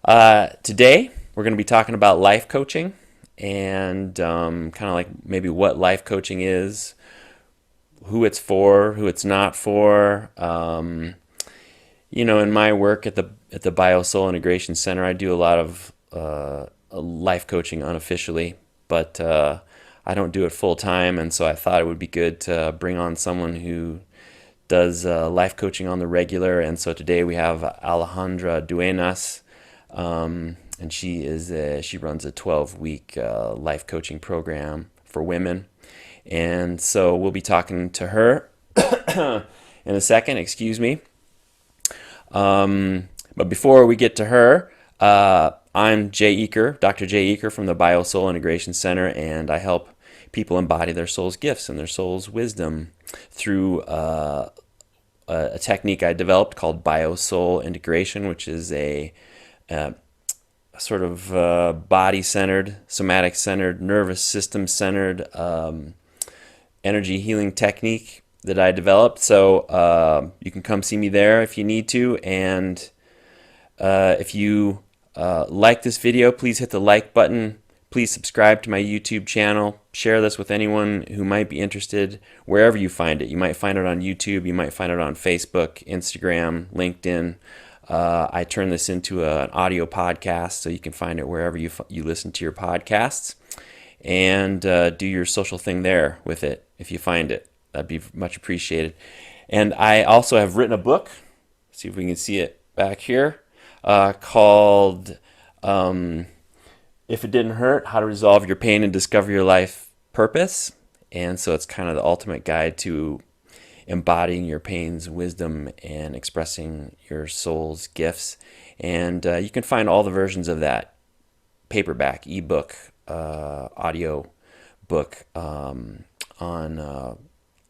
Today, we're going to be talking about life coaching and kind of like maybe what life coaching is, who it's for, who it's not for. In my work at the BioSoul Integration Center, I do a lot of life coaching unofficially, but I don't do it full time, and so I thought it would be good to bring on someone who does life coaching on the regular. And so today we have Alejandra Duenas, and she runs a 12-week life coaching program for women. And so we'll be talking to her in a second. Excuse me. But before we get to her, I'm Jay Eaker, Dr. Jay Eaker from the BioSoul Integration Center, and I help people embody their soul's gifts and their soul's wisdom through a technique I developed called BioSoul Integration, which is a sort of body-centered, somatic-centered, nervous system-centered energy healing technique that I developed. So you can come see me there if you need to. And if you like this video, please hit the like button. Please subscribe to my YouTube channel. Share this with anyone who might be interested wherever you find it. You might find it on YouTube. You might find it on Facebook, Instagram, LinkedIn. I turn this into an audio podcast, so you can find it wherever you listen to your podcasts. And do your social thing there with it if you find it. That'd be much appreciated. And I also have written a book. See if we can see it back here, called If It Didn't Hurt, How to Resolve Your Pain and Discover Your Life Purpose. And so it's kind of the ultimate guide to embodying your pain's wisdom and expressing your soul's gifts. And you can find all the versions of that paperback, ebook, audio book on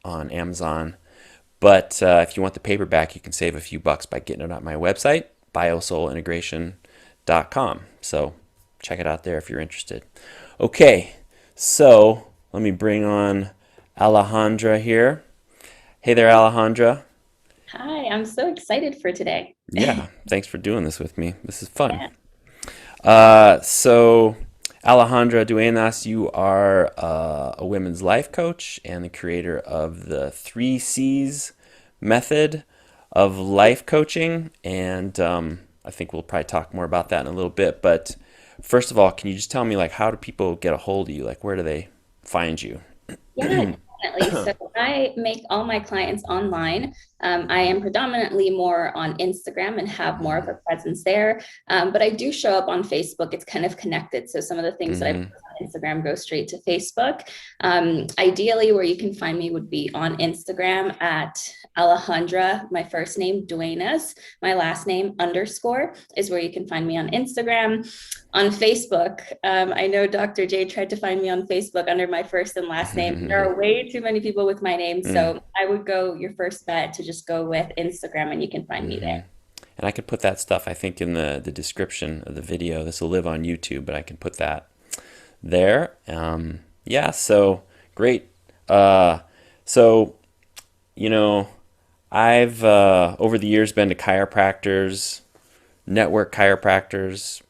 Amazon. But if you want the paperback, you can save a few bucks by getting it on my website, biosoulintegration.com. So check it out there if you're interested. Okay, so let me bring on Alejandra here. Hey there, Alejandra. Hi, I'm so excited for today. Yeah, thanks for doing this with me. This is fun. Yeah. So Alejandra Duenas, you are a women's life coach and the creator of the 3Cs method of life coaching. And I think we'll probably talk more about that in a little bit. But first of all, can you just tell me, like, how do people get a hold of you? Like, where do they find you? Yeah, definitely. So I make all my clients online. I am predominantly more on Instagram and have more of a presence there. But I do show up on Facebook. It's kind of connected. So some of the things that I Mm-hmm. post on Instagram go straight to Facebook. Ideally, where you can find me would be on Instagram at Alejandra, my first name, Duenas, my last name underscore is where you can find me on Instagram. On Facebook, I know Dr. J tried to find me on Facebook under my first and last name. There are way too many people with my name. So I would go your first bet to just go with Instagram and you can find me Mm-hmm. there. And I could put that stuff, I think, in the description of the video. This will live on YouTube, but I can put that there. Yeah, so great. So, you know, I've over the years been to chiropractors, network chiropractors,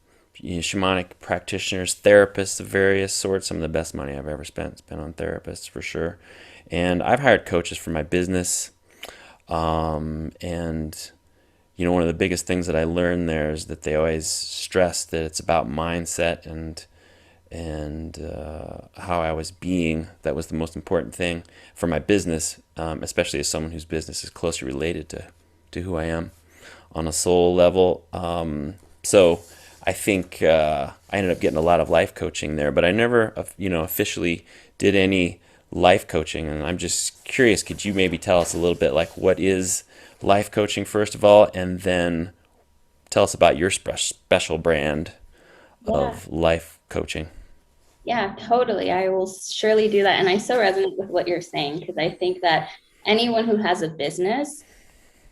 shamanic practitioners, therapists of various sorts. Some of the best money I've ever spent has been on therapists for sure. And I've hired coaches for my business. And one of the biggest things that I learned there is that they always stress that it's about mindset and how I was being. That was the most important thing for my business, especially as someone whose business is closely related to who I am on a soul level. So I think I ended up getting a lot of life coaching there, but I never, officially did any life coaching. And I'm just curious, could you maybe tell us a little bit, like, what is life coaching, first of all, and then tell us about your special brand Yeah. of life coaching? Yeah, totally. I will surely do that. And I so resonate with what you're saying because I think that anyone who has a business,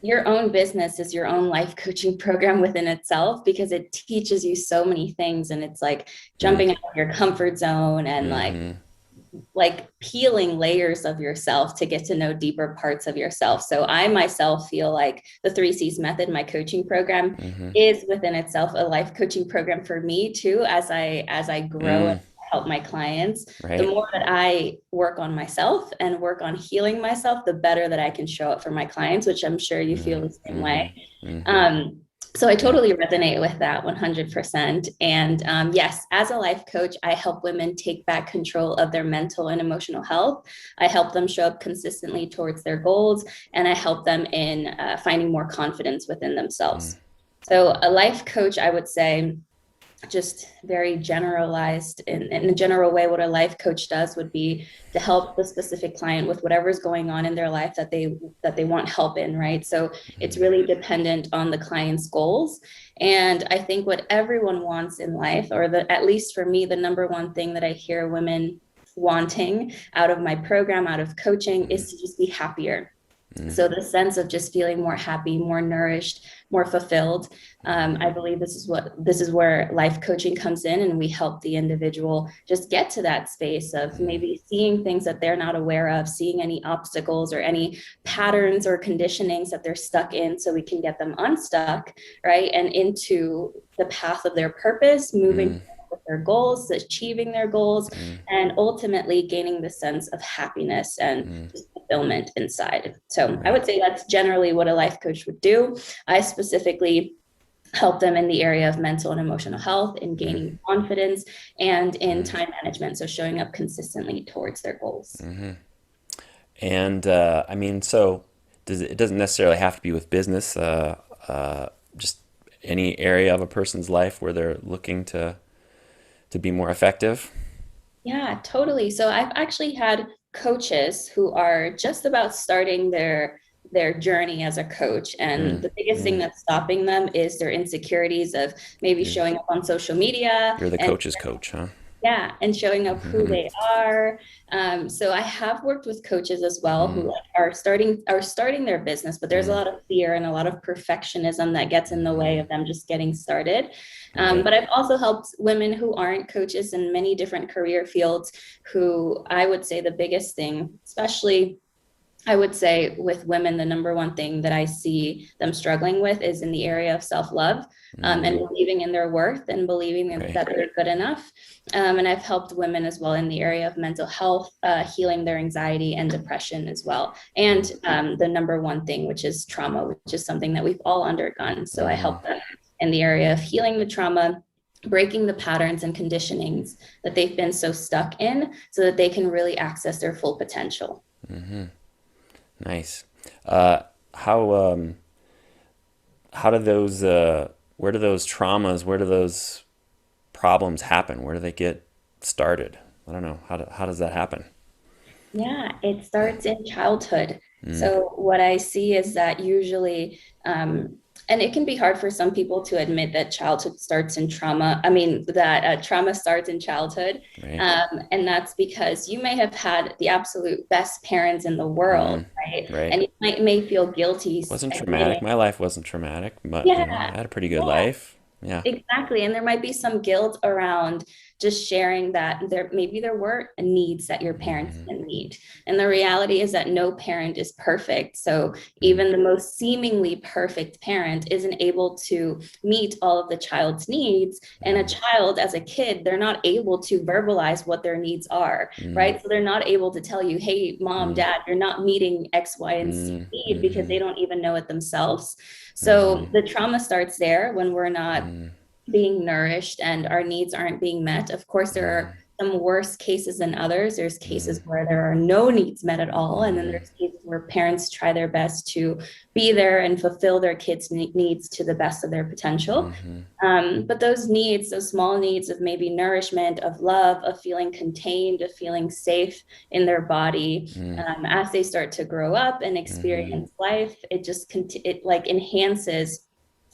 your own business is your own life coaching program within itself because it teaches you so many things and it's like Mm, jumping out of your comfort zone and like mm-hmm. like peeling layers of yourself to get to know deeper parts of yourself. So I myself feel like the 3Cs method, my coaching program, Mm-hmm. is within itself a life coaching program for me too, as I grow and Mm, help my clients. The right. more that I work on myself and work on healing myself, the better that I can show up for my clients, which I'm sure you feel Mm, the same way. mm-hmm. Mm-hmm. Um, so I Yeah. totally resonate with that 100%. And yes, as a life coach, I help women take back control of their mental and emotional health. I help them show up consistently towards their goals, and I help them in finding more confidence within Mm, themselves. So a life coach, I would say, just very generalized in a general way, what a life coach does would be to help the specific client with whatever's going on in their life that they want help in, right? So it's mm, really dependent on the client's goals. And I think what everyone wants in life, or at least for me, the number one thing that I hear women wanting out of my program, out of coaching, is to just be happier. mm, So the sense of just feeling more happy, more nourished, more fulfilled. I believe this is where life coaching comes in, and we help the individual just get to that space of mm, maybe seeing things that they're not aware of, seeing any obstacles or any patterns or conditionings that they're stuck in, so we can get them unstuck, right, and into the path of their purpose, moving mm, with their goals, achieving their goals, mm, and ultimately gaining the sense of happiness and mm. fulfillment inside. So I Right. would say that's generally what a life coach would do. I specifically help them in the area of mental and emotional health, in Mm, gaining confidence, and in mm, time management. So showing up consistently towards their goals. mm-hmm. And I mean, so it doesn't necessarily have to be with business. Just any area of a person's life where they're looking to be more effective. Yeah, totally. So I've actually had coaches who are just about starting their journey as a coach, and Mm, the biggest thing mm. that's stopping them is their insecurities of maybe You're showing up on social media you're the and coach's coach, huh? yeah, and showing up who they are. So I have worked with coaches as well who Mm, like are starting their business, but there's a mm, lot of fear and a lot of perfectionism that gets in the way of them just getting started. right. But I've also helped women who aren't coaches in many different career fields, who I would say the biggest thing, especially I would say with women, the number one thing that I see them struggling with is in the area of self-love, and Mm, believing in their worth and believing right. that they're good enough. And I've helped women as well in the area of mental health, healing their anxiety and depression as well. And the number one thing, which is trauma, which is something that we've all undergone. So I Mm-hmm. help them in the area of healing the trauma, breaking the patterns and conditionings that they've been so stuck in, so that they can really access their full potential. Mm-hmm. Nice. Uh, how how do those where do those traumas, where do those problems happen? Where do they get started? I don't know. How does that happen? Yeah, it starts in childhood. Mm, So what I see is that usually, and it can be hard for some people to admit that childhood starts in trauma. I mean, that trauma starts in childhood. right. And that's because you may have had the absolute best parents in the world, Mm, right? right. And you may feel guilty Wasn't traumatic. admitting, My life wasn't traumatic, but yeah, I had a pretty good yeah. life. Yeah. Exactly. And there might be some guilt around just sharing that there were needs that your parents Mm, didn't meet. And the reality is that no parent is perfect. So mm, even the most seemingly perfect parent isn't able to meet all of the child's needs. And a mm, child, as a kid, they're not able to verbalize what their needs are, mm, right? So they're not able to tell you, hey, mom, mm, dad, you're not meeting X, Y, and Z mm, need, because mm-hmm, they don't even know it themselves. mm-hmm, So the trauma starts there when we're not mm, being nourished and our needs aren't being met. Of course, there are some worse cases than others. There's mm, cases where there are no needs met at all. And then mm, there's cases where parents try their best to be there and fulfill their kids' needs to the best of their potential. mm-hmm, But those needs, those small needs of maybe nourishment, of love, of feeling contained, of feeling safe in their body, mm, as they start to grow up and mm-hmm, experience life, it like enhances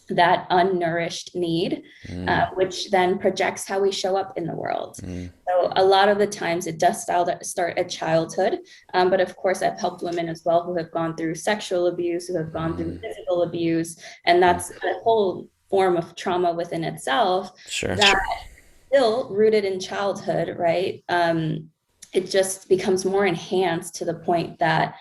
that unnourished need, mm, which then projects how we show up in the world. mm, So a lot of the times it does start at childhood, but of course I've helped women as well who have gone through sexual abuse, who have gone through mm, physical abuse, and mm. that's a whole form of trauma within itself Sure. that still rooted in childhood, right? it just becomes more enhanced to the point that,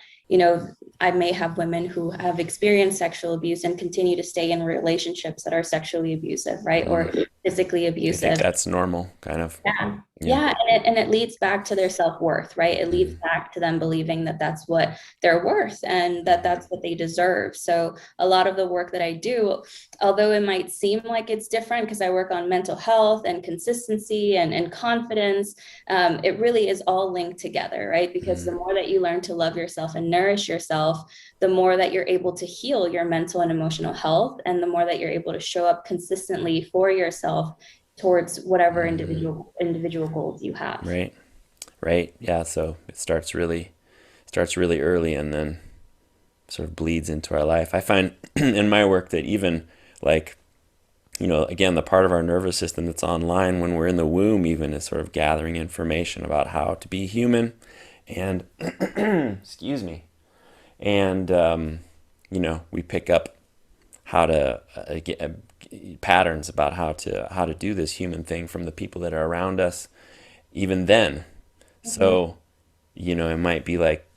I may have women who have experienced sexual abuse and continue to stay in relationships that are sexually abusive, right? Or Mm. physically They think abusive. that's normal, kind of. Yeah. Yeah. Yeah. And it leads back to their self-worth, right? It leads Mm. back to them believing that that's what they're worth and that Mm. that's what they deserve. So a lot of the work that I do, although it might seem like it's different because I work on mental health and consistency and confidence, it really is all linked together, right? Because the Mm. more that you learn to love yourself and nourish yourself, the more that you're able to heal your mental and emotional health, and the more that you're able to show up consistently for yourself towards whatever Mhm. individual goals you have. Right. Right. Yeah. So it starts really early and then sort of bleeds into our life. I find in my work that even like, again, the part of our nervous system that's online when we're in the womb even is sort of gathering information about how to be human and excuse me. And we pick up how to get patterns about how to do this human thing from the people that are around us even then. Mhm. So, it might be like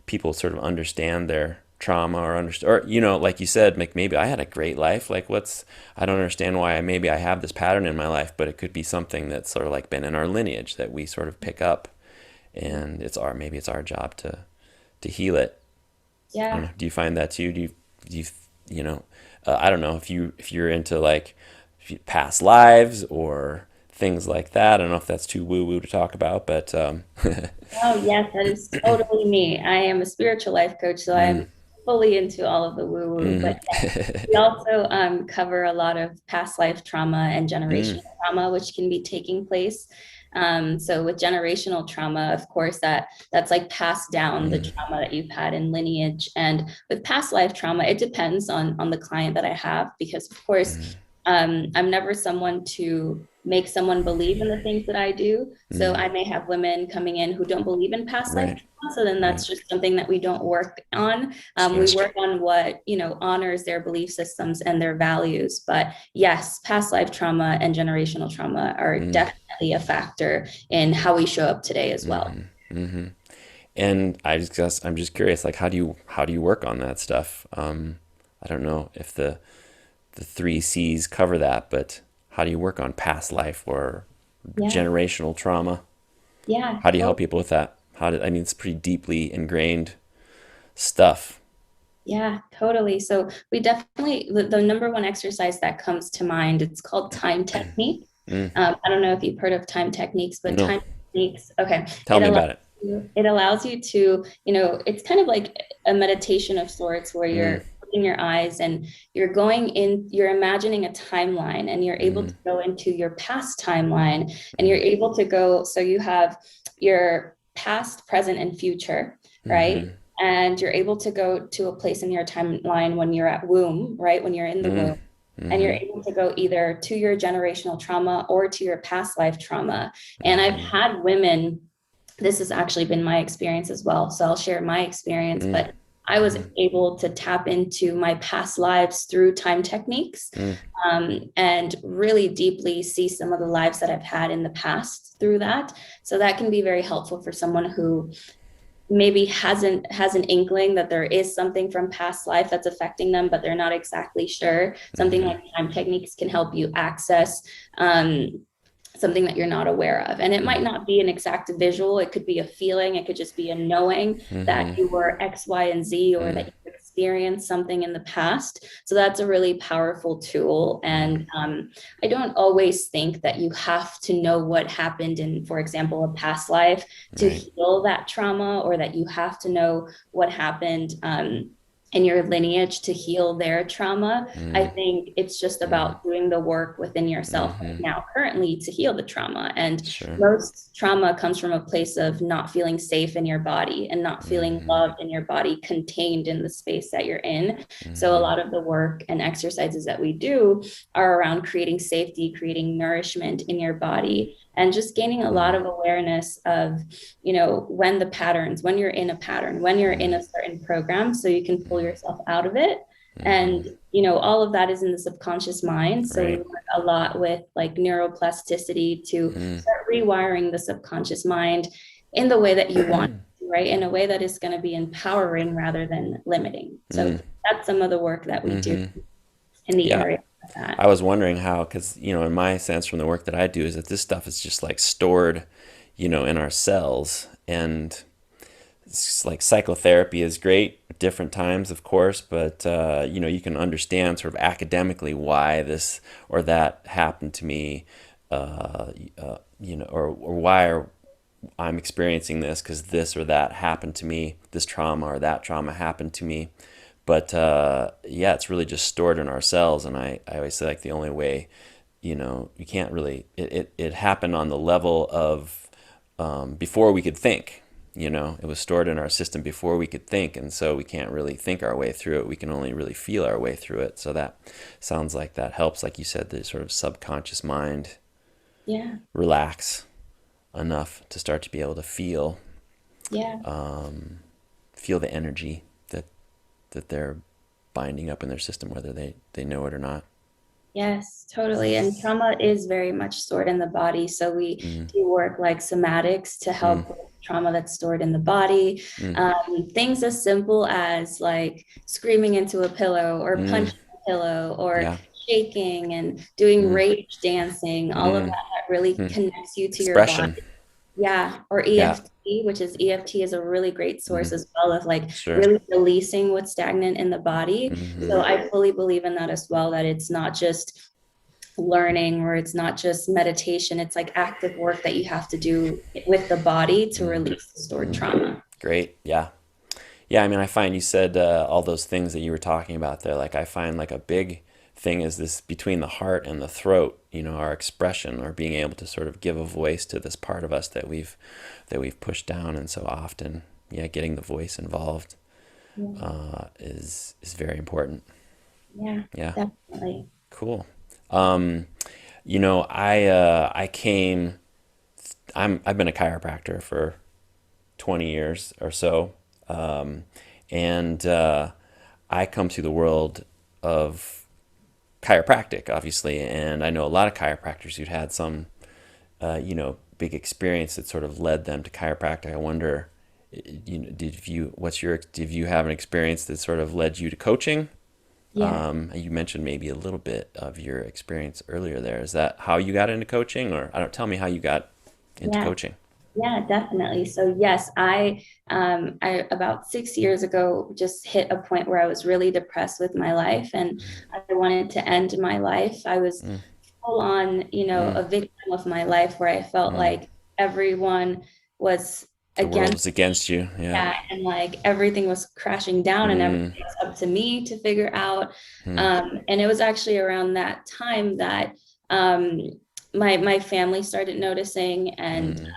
people sort of understand their trauma or understand, or, like you said, like maybe I had a great life. Like I don't understand why maybe I have this pattern in my life, but it could be something that's sort of like been in our lineage that we sort of pick up, and maybe it's our job to heal it. I don't Yeah. know. Do you find that too? Do you, you know, I don't know if you're into like past lives or things like that. I don't know if that's too woo woo to talk about, but Oh, yes, that is totally me. I am a spiritual life coach, so I'm mm, fully into all of the woo woo. But we mm, also cover a lot of past life trauma and mm, generational trauma, which can be taking place. So with generational trauma, of course, that's like passed down the mm, trauma that you've had in lineage. And with past life trauma, it depends on the client that I have, because of course, mm, I'm never someone to make someone believe in the things that I do. So mm. I may have women coming in who don't believe in past life Right, trauma. So then right, that's just something that we don't work on. We sure. work on what, honors their belief systems and their values. But yes, past life trauma and generational trauma are Mm, definitely a factor in how we show up today as well. hmm. And I'm just curious, like how do you work on that stuff? I don't know if the three C's cover that, but how do you work on past life or Yeah, generational trauma? yeah, How do you help totally. people with that? I mean, it's pretty deeply ingrained stuff. Yeah, totally. So we definitely, the number one exercise that comes to mind, it's called time technique. Mm, I don't know if you've heard of time techniques, but no, time techniques, okay, tell me about it. it allows you to, it's kind of like a meditation of sorts where Mm, you're closing your eyes and you're imagining a timeline, and you're able to mm, go into your past timeline, and you're mm, able to go, so you have your past, present, and future, right? mm, And you're able to go to a place in your timeline when you're at womb, right? When you're in the mm, womb, and you're mm, able to go either to your generational trauma or to your past life trauma. And I've mm, had women, this has actually been my experience as well. So I'll share my experience, mm, but I was mm, able to tap into my past lives through time techniques, mm, and really deeply see some of the lives that I've had in the past through that. So that can be very helpful for someone who maybe has an inkling that there is something from past life that's affecting them, but they're not exactly sure. Something mm, like time techniques can help you access um, something that you're not aware of. And it might not be an exact visual, it could be a feeling, it could just be a knowing that mm, you were X, Y, and Z, or that mm, you experienced something in the past. So that's a really powerful tool. mm. And I don't always think that you have to know what happened in, for example, a past life to Right. heal that trauma, or that you have to know what happened. In your lineage to heal their trauma. I Mm, think it's just mm, about doing the work within yourself right mm-hmm. now, currently, to heal the trauma. And Sure. most trauma comes from a place of not feeling safe in your body and not feeling Mm-hmm. loved in your body, contained in the space that you're in. So, a Mm-hmm. lot of the work and exercises that we do are around creating safety, creating nourishment in your body, and just gaining a lot Mm, of awareness of, when the patterns, when you're in a pattern, when you're in mm, a certain program, so you can pull yourself out of it. mm-hmm. And all of that is in the subconscious mind. So we Right. work a lot with like neuroplasticity to Mm, start rewiring the subconscious mind in the way that you want to, right? In a way that is going to be empowering rather than limiting. So Mm, that's some of the work that we do hmm. in the Yeah. area of that. I was wondering how, because, in my sense from the work that I do is that this stuff is just like stored, in our cells. And it's like psychotherapy is great at different times, of course, but, you can understand sort of academically why this or that happened to me, or why I'm experiencing this because this or that happened to me, this trauma or that trauma happened to me. But yeah, it's really just stored in our cells. And I always say, like, the only way, you can't really, it happened on the level of before we could think. It was stored in our system before we could think. And so we can't really think our way through it. We can only really feel our way through it. So that sounds like that helps, like you said, the sort of subconscious mind Yeah. relax enough to start to be able to Yeah. feel the energy that they're binding up in their system, whether they know it or not. Yes, totally. And trauma is very much stored in the body. So we Mm, do work like somatics to mm, help with trauma that's stored in the body. mm, Things as simple as like screaming into a pillow or mm, punching a pillow or yeah. shaking and doing Mm, rage dancing, all of that mm, that really mm. connects you to your body. Expression. Yeah, or Yeah. EFT, which is EFT is a really great source Mm, as well of like sure. really releasing what's stagnant in the body. Hmm. So I fully believe in that as well, that it's not just learning or it's not just meditation, it's like active work that you have to do with the body to Mm, release the stored mm. trauma. Great. Yeah. Yeah. I mean, I find you said all those things that you were talking about there. Like, I find like a big thing is this between the heart and the throat. Our expression, or being able to sort of give a voice to this part of us that we've pushed down, and so often, yeah, getting the voice involved Yeah, is very important. yeah, Yeah. definitely. Cool. Um, I came. I've been a chiropractor for 20 years or so, and I come to the world of chiropractic, obviously, and I know a lot of chiropractors who'd had some, big experience that sort of led them to chiropractic. I wonder, did you have an experience that sort of led you to coaching? Yeah, You mentioned maybe a little bit of your experience earlier there. Is that how you got into coaching, or I don't, tell me how you got into yeah. coaching? Yeah, definitely. So yes, I about 6 years ago just hit a point where I was really depressed with my life and I wanted to end my life. I was Mm, full on, mm, a victim of my life where I felt mm. like everyone was The world against was against you. Yeah. that and like everything was crashing down and everything Mm, was up to me to figure out. mm, And it was actually around that time that um, my family started noticing, and mm,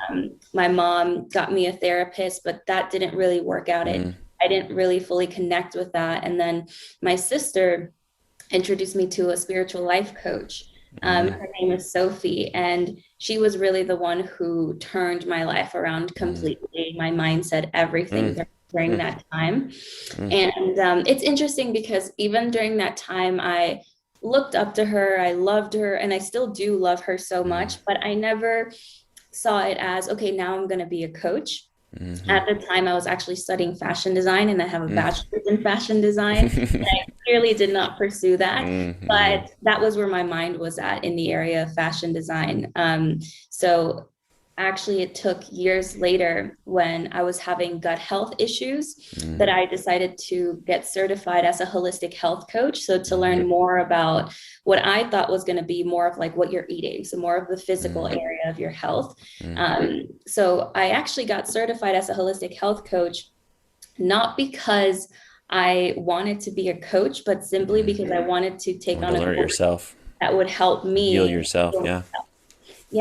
my mom got me a therapist, but that didn't really work out. It mm, I didn't really fully connect with that, and then my sister introduced me to a spiritual life coach. mm, Her name is Sophie, and she was really the one who turned my life around mm, completely, my mindset, everything mm, during mm, that time. mm, And it's interesting because even during that time, I looked up to her, I loved her, and I still do love her so mm, much, but I never saw it as, okay, now I'm going to be a coach. mhm, At the time, I was actually studying fashion design and I have a mm. bachelor's in fashion design. I clearly did not pursue that, Mm, mm, but that was where my mind was at in the area of fashion design. So actually, it took years later when I was having gut health issues mm, that I decided to get certified as a holistic health coach. So to mhm, learn more about what I thought was going to be more of like what you're eating, so more of the physical mm, area of your health. mm, So I actually got certified as a holistic health coach, not because I wanted to be a coach, but simply mm. because I wanted to take Want to on a learn it course yourself, that would help heal me. yourself. Yeah.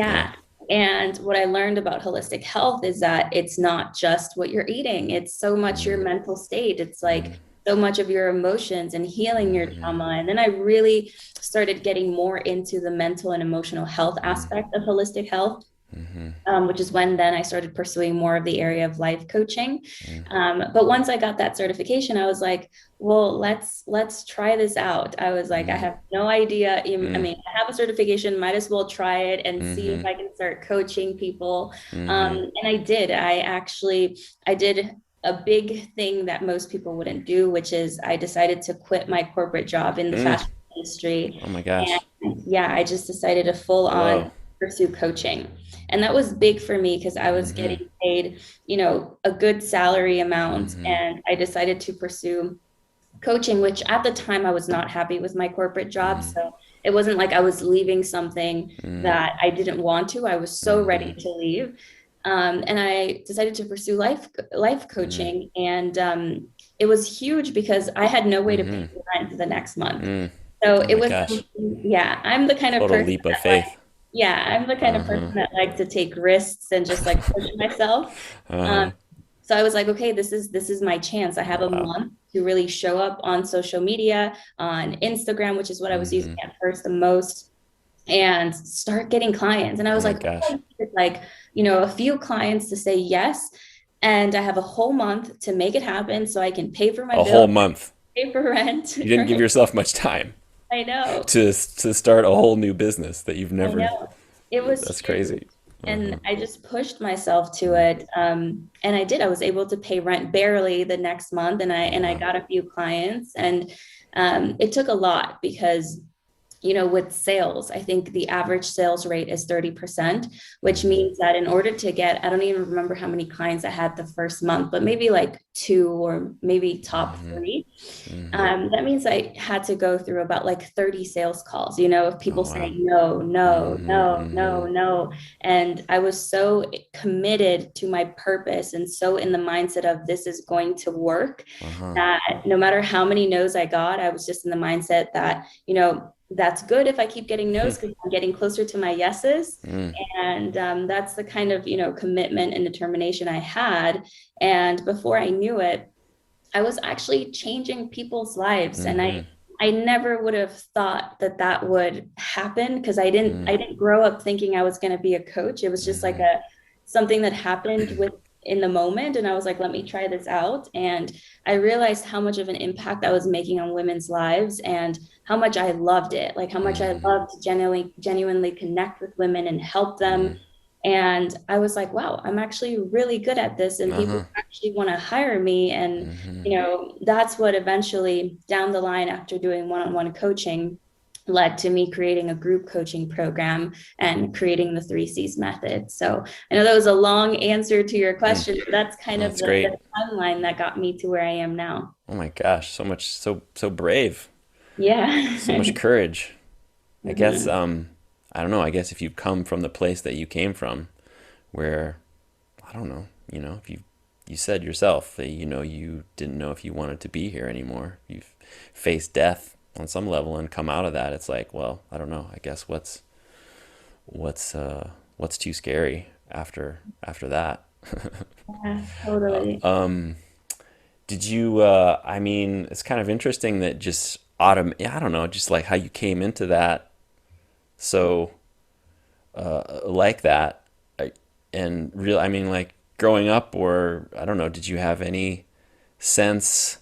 Yeah. Yeah. And what I learned about holistic health is that it's not just what you're eating, it's so much your Mm, mental state. It's like mm, so much of your emotions and healing your mhm, trauma. And then I really started getting more into the mental and emotional health mm, aspect of holistic health. Mm-hmm. Which is when then I started pursuing more of the area of life coaching. Mm-hmm. But once I got that certification, I was like, well, let's try this out. I was like, I have no idea. I Mm-hmm. mean, I have a certification, might as well try it and see if Mm-hmm. I can start coaching people. Mm-hmm. And I did. I did a big thing that most people wouldn't do, which is I decided to quit my corporate job in the Mm. fashion industry. Oh my gosh. And yeah, I just decided to full on Whoa. pursue coaching. And that was big for me because I was Mm-hmm. getting paid, a good salary amount. Mm-hmm. And I decided to pursue coaching, which at the time I was not happy with my corporate job. Mm-hmm. So it wasn't like I was leaving something Mm-hmm. that I didn't want to. I was so Mm-hmm. ready to leave. And I decided to pursue life coaching. And it was huge because I had no way to pay Mm-hmm. rent the next month. Mm. So Oh it my was, gosh. yeah, I'm the kind of Total person leap of that like, faith. yeah, I'm the kind of Uh-huh. person that likes to take risks and just like push myself. Um, Uh-huh. so I was like, okay, this is my chance. I have a Wow. month to really show up on social media, on Instagram, which is what I was using Mm-hmm. at first the most, and start getting clients. And I Oh was my like, gosh. like, a few clients to say yes. And I have a whole month to make it happen so I can pay for my A whole bill, month. pay for rent, You didn't give right? yourself much time I know. to start a whole new business that you've I never. know. It was That's huge. crazy. Uh-huh. And I just pushed myself to Mm. it. And I did. I was able to pay rent barely the next month, and I Oh and I wow. got a few clients. And it took a lot because with sales, I think the average sales rate is 30%, which Mm-hmm. means that in order to get, I don't even remember how many clients I had the first month, but maybe like two or maybe top Mm-hmm. three. Mm-hmm. That means I had to go through about like 30 sales calls, of Oh people wow. saying no, no, Mm-hmm. no, Mm-hmm. no, no. And I was so committed to my purpose and so in the mindset of this is going to work Uh-huh. that no matter how many no's I got, I was just in the mindset that, that's good if I keep getting no's because I'm getting closer to my yeses. Mm. And that's the kind of, commitment and determination I had. And before I knew it, I was actually changing people's lives. And Mm-hmm. I never would have thought that that would happen because Mm. I didn't grow up thinking I was going to be a coach. It was just like Mm-hmm. a something that happened with in the moment. And I was like, let me try this out. And I realized how much of an impact I was making on women's lives and how much I loved it, like how much I Mm-hmm. loved to genuinely connect with women and help them. Mm. And I was like, wow, I'm actually really good at this, and people Uh-huh. actually want to hire me. And Mm-hmm. that's what eventually down the line after doing one-on-one coaching led to me creating a group coaching program and creating the 3 C's method. So I know that was a long answer to your Mm. question, but that's kind of That's the great. timeline that got me to where I am now. Oh my gosh. So much. So brave. So much Yeah. courage. I guess. Mhm. I don't know. I guess if you come from the place that you came from, where I don't know. If you said yourself that you didn't know if you wanted to be here anymore. You've faced death on some level and come out of that. It's like, well, I don't know. I guess what's too scary after that. Yeah, totally. Did you? I mean, it's kind of interesting that just I don't know, just like how you came into that so like that, I- and real. I mean, like growing up, or I don't know. Did you have any sense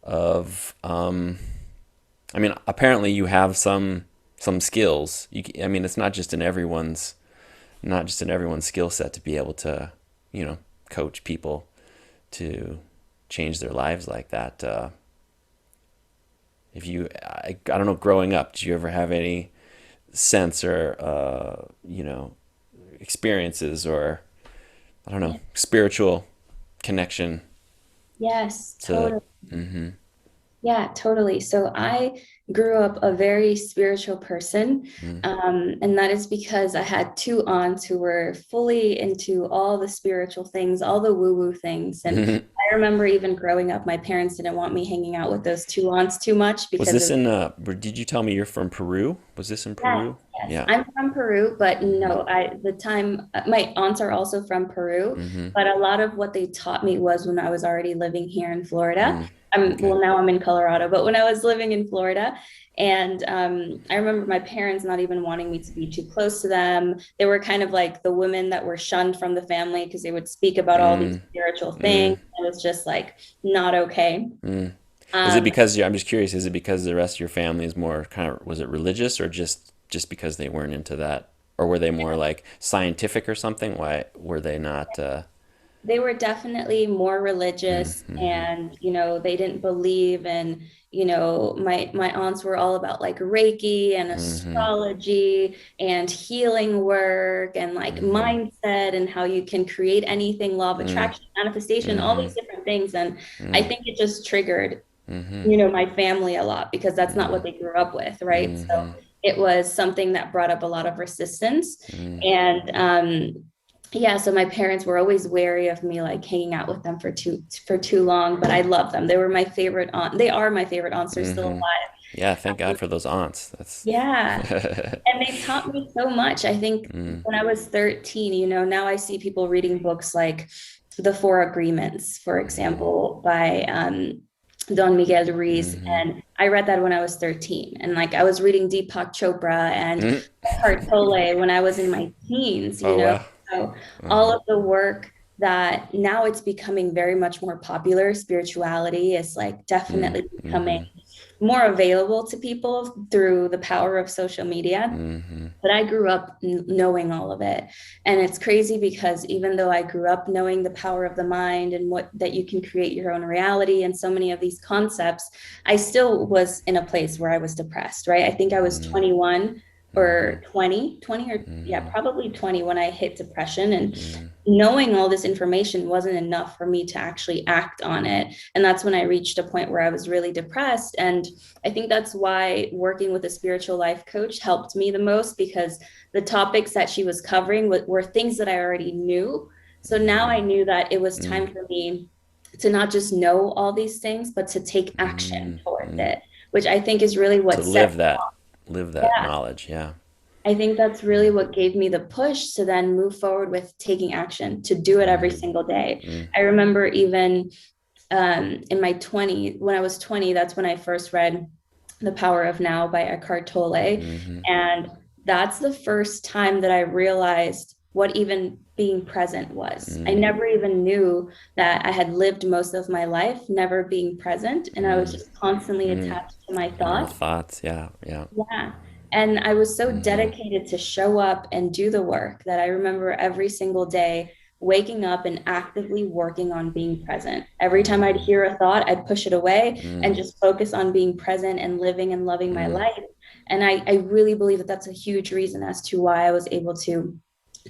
of? I mean, apparently you have some skills. I mean, it's not just in everyone's skill set to be able to, you know, coach people to change their lives like that. If you, I don't know, growing up, did you ever have any sense or, experiences or, I don't know, spiritual connection Yes, to, totally. mm-hmm, Yeah, totally. So I grew up a very spiritual person, and that is because I had two aunts who were fully into all the spiritual things, all the woo-woo things. And mm-hmm. I remember even growing up, my parents didn't want me hanging out with those two aunts too much Was because this of, in, did you tell me you're from Peru? Was this in yes, Peru? yes. Yeah. I'm from Peru, but Mm-hmm, no, my aunts are also from Peru, mm-hmm, but a lot of what they taught me was when I was already living here in Florida. Okay. Now I'm in Colorado, but when I was living in Florida, and I remember my parents not even wanting me to be too close to them. They were kind of like the women that were shunned from the family because they would speak about all these Mm, spiritual things. mm, It was just like not okay. mm. Is it Um, because I'm just curious, is it because the rest of your family is more kind of, was it religious, or just because they weren't into that? Or were they more like scientific or something? Why were they not they were definitely more mm, religious, mm-hmm, and they didn't believe in, my aunts were all about like Reiki and mm-hmm, astrology and healing work and like mm-hmm, mindset and how you can create anything, law of mm, attraction, manifestation, all mm-hmm, these different things. And I mm, think it just triggered, mm-hmm, my family a lot because that's not what they grew up with, right? So mm-hmm, it was something that brought up a lot of resistance. mm, And yeah, so my parents were always wary of me like hanging out with them for too long, but I love them. They were my favorite aunt. They are my favorite aunts. They're still mm-hmm. Yeah, thank God alive. for those aunts. That's Yeah. And they taught me so much. I think mm, when I was 13, now I see people reading books like The Four Agreements, for example, by Don Miguel Ruiz. mm-hmm, And I read that when I was 13. And like I was reading Deepak Chopra and mm. Eckhart Tolle when I was in my teens, Oh wow. So all Uh-huh. of the work that now it's becoming very much more popular, spirituality is like Mm, definitely becoming mm-hmm, more available to people through the power of social media. mm-hmm, But I grew up knowing all of it. And it's crazy because even though I grew up knowing the power of the mind and what that you can create your own reality and so many of these concepts, I still was in a place where I was depressed, right? I think I was mm-hmm, 21 mm-hmm, or 20 or yeah, mm-hmm, probably 20 when I hit depression. And mm-hmm, knowing all this information wasn't enough for me to actually act on it. And that's when I reached a point where I was really depressed. And I think that's why working with a spiritual life coach helped me the most because the topics that she was covering were things that I already knew. So now I knew that it was mm-hmm, time for me to not just know all these things, but to take action towards mm-hmm. it, which I think is really To what set. live that Yeah, knowledge. Yeah. I think that's really what gave me the push to then move forward with taking action, to do it every Mm-hmm, single day. mm-hmm, I remember even in my 20s, when I was 20, that's when I first read The Power of Now by Eckhart Tolle. mm-hmm, And that's the first time that I realized what even being present was. I mm-hmm, never even knew that I had lived most of my life never being present. And I was just constantly mm-hmm. attached to my In our thoughts. thoughts. Yeah. Yeah. Yeah. And I was so Mm-hmm, dedicated to show up and do the work that I remember every single day waking up and actively working on being present. Every time I'd hear a thought, I'd push it away and just focus on being present and living and loving my mm-hmm, life. And I really believe that that's a huge reason as to why I was able to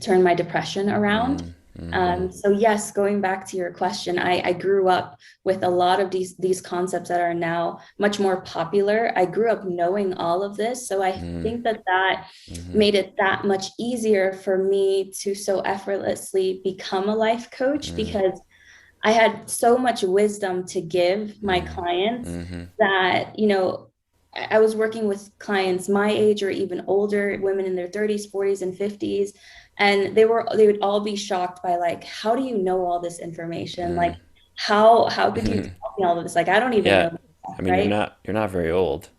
turn my depression around. mm-hmm, So yes, going back to your question, I grew up with a lot of these concepts that are now much more popular. I grew up knowing all of this, so I think that that mm-hmm, made it that much easier for me to so effortlessly become a life coach because I had so much wisdom to give my clients mm-hmm, that, I was working with clients my age or even older, women in their 30s, 40s, and 50s. And they would all be shocked by like, how do you know all this information? Like, how could you mm-hmm. tell me all of this? Like, I don't even know Yeah. this stuff, I mean, right? you're not very old.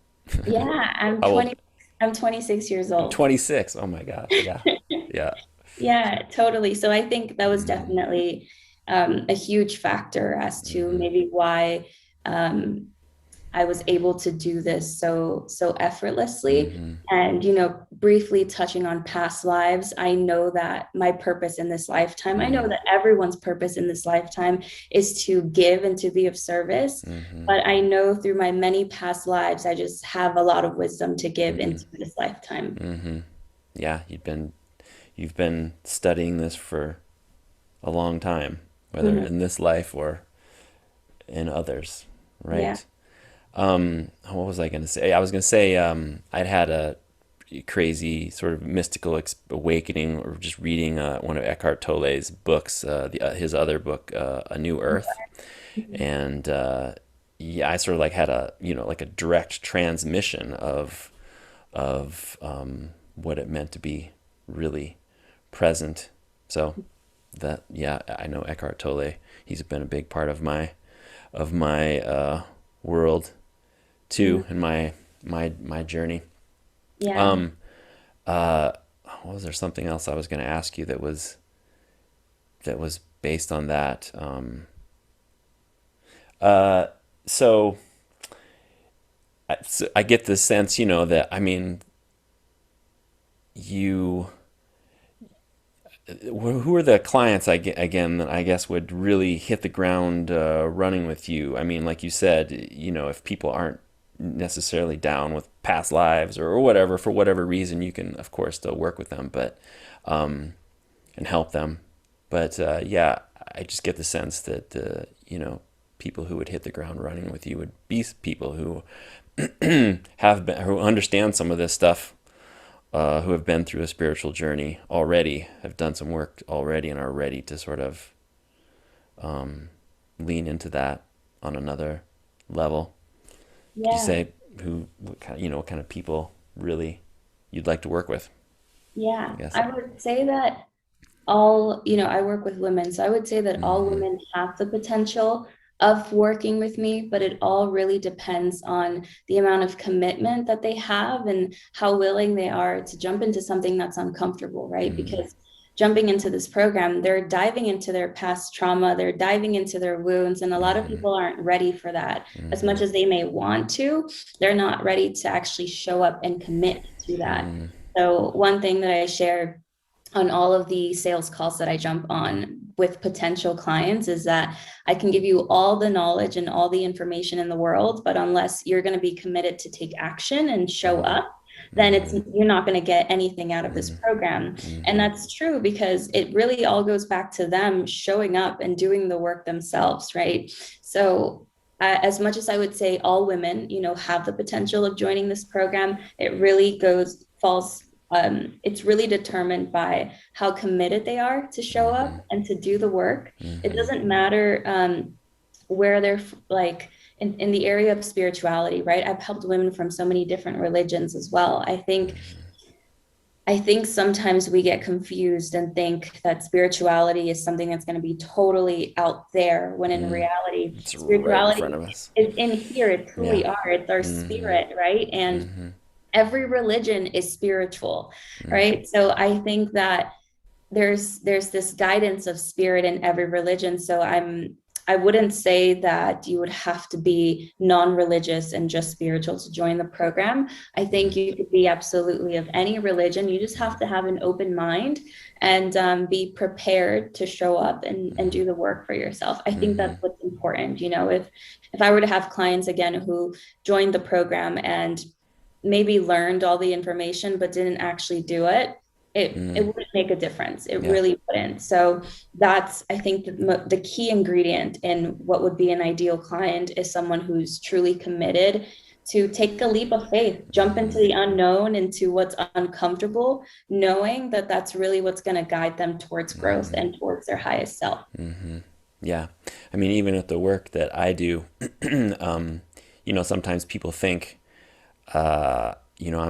Yeah, How old? I'm 26 years old. 26. Oh my gosh. Yeah. Yeah. Yeah, totally. So I think that was definitely a huge factor as to Mm-hmm, maybe why um, I was able to do this so effortlessly. mm-hmm, And briefly touching on past lives, I know that my purpose in this lifetime, I know that everyone's purpose in this lifetime is to give and to be of service. mm-hmm, But I know through my many past lives, I just have a lot of wisdom to give into this lifetime. mm-hmm. Yeah. You've been studying this for a long time, whether Mhm. in this life or in others, Yeah. right? What was I going to say? I was going to say I'd had a crazy sort of mystical awakening, or just reading one of Eckhart Tolle's books, his other book, A New Earth, and yeah, I sort of like had a like a direct transmission of what it meant to be really present. So that, yeah, I know Eckhart Tolle. He's been a big part of my world too Mhm. in my journey. Yeah. Um, uh, was there something else I was going to ask you that was based on that? Uh, so, so I get the sense, that I mean, you who are the clients again that I guess would really hit the ground running with you? I mean, like you said, if people aren't necessarily down with past lives or whatever for whatever reason, you can of course still work with them, but and help them. But yeah, I just get the sense that people who would hit the ground running with you would be people who who understand some of this stuff, who have been through a spiritual journey already, have done some work already, and are ready to sort of lean into that on another level. Could you Yeah. say what kind of people really you'd like to work with? I Yeah. guess. I would say that I work with women, so I would say that all Mm-hmm. women have the potential of working with me, but it all really depends on the amount of commitment that they have and how willing they are to jump into something that's uncomfortable, right? Mm-hmm. Because jumping into this program, they're diving into their past trauma, they're diving into their wounds, and a lot of Mm-hmm. people aren't ready for that. As Mm-hmm. much as they may want to, they're not ready to actually show up and commit to that. Mm-hmm. So, one thing that I share on all of the sales calls that I jump on with potential clients is that I can give you all the knowledge and all the information in the world, but unless you're going to be committed to take action and show Mm-hmm. up, then you're not going to get anything out of this program. And Mm-hmm. that's true because it really all goes back to them showing up and doing the work themselves, right? So as much as I would say all women, have the potential of joining this program, it really falls it's really determined by how committed they are to show Mm-hmm. up and to do the work. It Mm-hmm. doesn't matter where they're like in the area of spirituality, right? I've helped women from so many different religions as well. I think sometimes we get confused and think that spirituality is something that's going to be totally out there, when in Mm-hmm. reality, It's right in front spirituality of us. is in here. It Yeah. truly are. It's our Mm-hmm. spirit, right? And Mm-hmm. every religion is spiritual, Mm-hmm. right? So I think that there's this guidance of spirit in every religion. So I wouldn't say that you would have to be non-religious and just spiritual to join the program. I think you could be absolutely of any religion. You just have to have an open mind and be prepared to show up and do the work for yourself. I think Mm-hmm. that's what's important. If I were to have clients again who joined the program and maybe learned all the information but didn't actually do it, it Mm-hmm. wouldn't make a difference. It Yeah. really wouldn't. So that's, I think, the key ingredient in what would be an ideal client is someone who's truly committed to take a leap of faith, jump into Mm-hmm. the unknown, into what's uncomfortable, knowing that that's really what's going to guide them towards growth Mm-hmm. and towards their highest self. Mm-hmm. Yeah. I mean, even with the work that I do, um, sometimes people think, I'm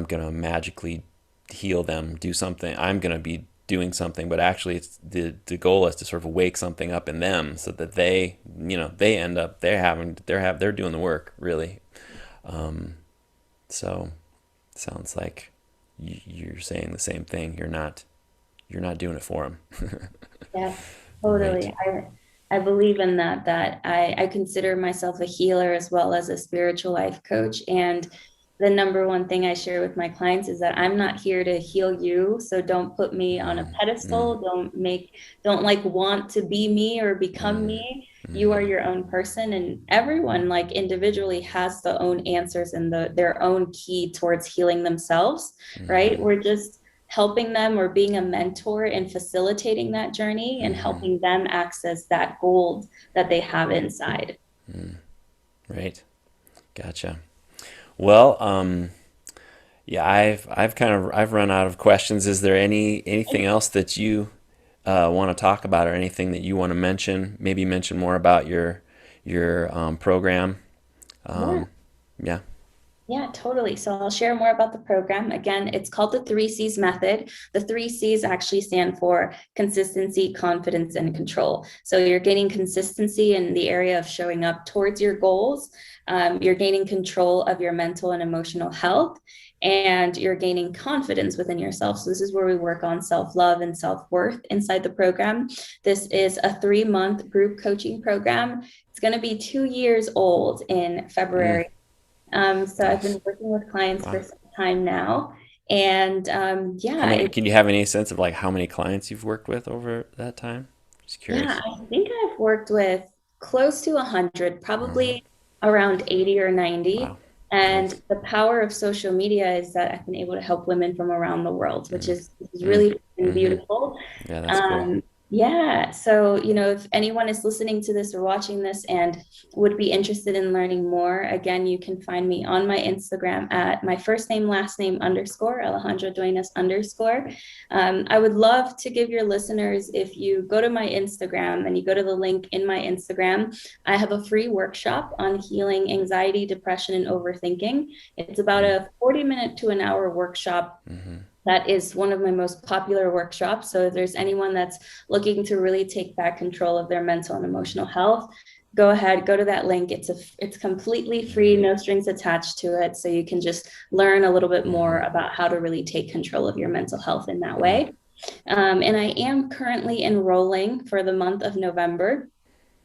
going to magically heal them, do something. I'm going to be doing something, but actually, it's the goal is to sort of wake something up in them so that they end up they're doing the work really. So, sounds like you're saying the same thing. You're not doing it for them, Yeah, right? totally. I believe in that I consider myself a healer as well as a spiritual life coach. And the number one thing I share with my clients is that I'm not here to heal you. So don't put me on a Mm, pedestal. Don't like want to be me or become mm, me. You are mm, your own person, and everyone like individually has the own answers and their own key towards healing themselves, right? mm, We're just helping them or being a mentor and facilitating that journey and mm, helping them access that gold that they have inside. right. Gotcha. Well, yeah, I've run out of questions. Is there anything else that you want to talk about, or anything that you want to mention? Maybe mention more about your program. Yeah. Um, yeah. Yeah, totally. So I'll share more about the program. Again, it's called the 3 C's method. The 3 C's actually stand for consistency, confidence, and control. So you're gaining consistency in the area of showing up towards your goals. You're gaining control of your mental and emotional health, and you're gaining confidence within yourself. So this is where we work on self-love and self-worth inside the program. This is a 3-month group coaching program. It's going to be 2 years old in Mm, February. So I've nice. been working with clients for Wow. some time now. And How yeah, many, can you have any sense of like how many clients you've worked with over that time? Just yeah, curious. I think I've worked with close to 100, Uh-huh. probably around 80 or 90. Wow. And Nice. the power of social media is that I've been able to help women from around the world, Mm, which is mm, really mm-hmm. beautiful. Yeah, that's cool. Um, yeah, so if anyone is listening to this or watching this and would be interested in learning more, again, you can find me on my Instagram at my first name, last name underscore Alejandra Duenas underscore. I would love to give your listeners, if you go to my Instagram and you go to the link in my Instagram, I have a free workshop on healing anxiety, depression, and overthinking. It's about Mm, a 40-minute to an hour workshop. mm-hmm. That is one of my most popular workshops. So if there's anyone that's looking to really take back control of their mental and emotional health, go ahead, go to that link. It's completely free, Mm-hmm. no strings attached to it. So you can just learn a little bit more Mm-hmm. about how to really take control of your mental health in that Mm, way. And I am currently enrolling for the month of November.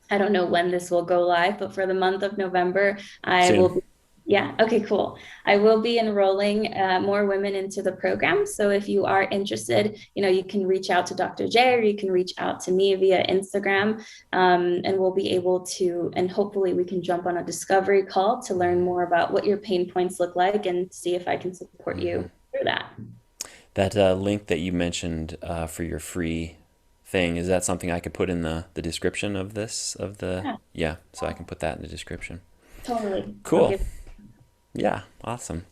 I don't know when this will go live, but for the month of November, I soon. will be, yeah, okay, cool. I will be enrolling more women into the program. So if you are interested, you can reach out to Dr. J, or you can reach out to me via Instagram, and we'll be able to, and hopefully we can jump on a discovery call to learn more about what your pain points look like and see if I can support Mm-hmm. you through that. That link that you mentioned for your free thing, is that something I could put in the description of this, of the, Yeah, yeah, so I can put that in the description. totally. I'll Cool. give. Yeah, awesome.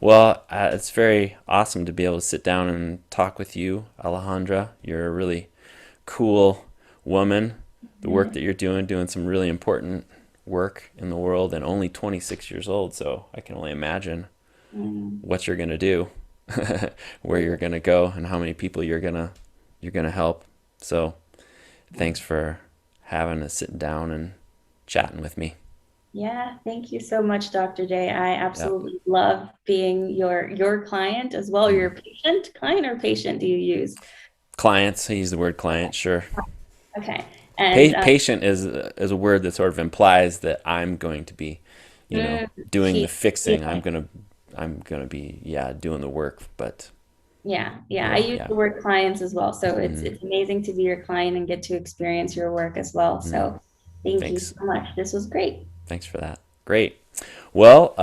Well, it's very awesome to be able to sit down and talk with you, Alejandra. You're a really cool woman. The work that you're doing some really important work in the world, and only 26 years old, so I can only imagine Mm, what you're going to do, where you're going to go, and how many people you're going to help. So, thanks for having us sitting down and chatting with me. yeah, thank you so much, Dr. J. I Yep. absolutely love being your client as well. Mm. Your patient, client or patient do you use? Clients, I use the word client, sure. Okay. And Patient is a word that sort of implies that I'm going to be, mm, doing the he, fixing. I'm gonna be, yeah, doing the work. But yeah, I yeah, use yeah. the word clients as well. So it's Mm, it's amazing to be your client and get to experience your work as well. mm. So thank you Thanks. so much. This was great. Thanks for that. Great. Well,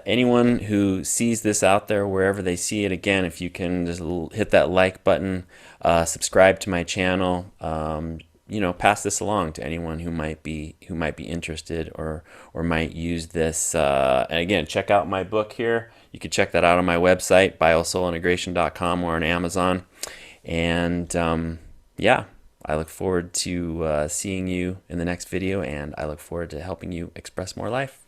anyone who sees this out there, wherever they see it, again, if you can just hit that like button, subscribe to my channel, pass this along to anyone who might be interested or might use this. And again, check out my book here. You can check that out on my website, biosoulintegration.com, or on Amazon. And yeah, I look forward to seeing you in the next video, and I look forward to helping you express more life.